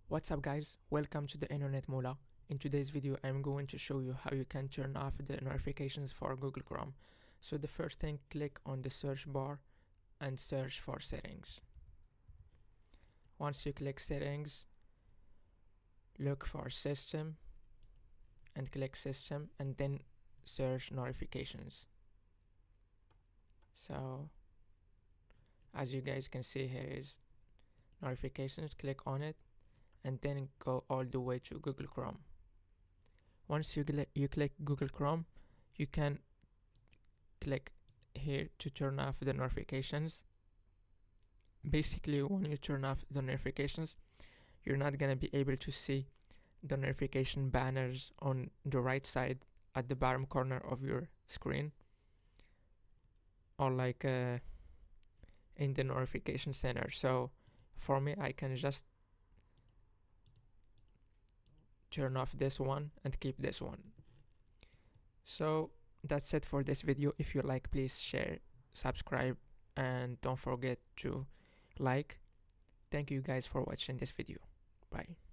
What's up guys, welcome to the internet Moola. In today's video I'm going to show you how you can turn off the notifications for Google Chrome. So the first thing, click on the search bar and search for settings. Once you click settings, look for system and click system and then search notifications. So as you guys can see, here is notifications. Click on it and then go all the way to Google Chrome. Once you click Google Chrome, you can click here to turn off the notifications. Basically, when you turn off the notifications, you're not gonna be able to see the notification banners on the right side at the bottom corner of your screen, or like in the notification center. So for me, I can just turn off this one and keep this one. So that's it for this video. If you like, please share, subscribe, and don't forget to like. Thank you guys for watching this video. Bye.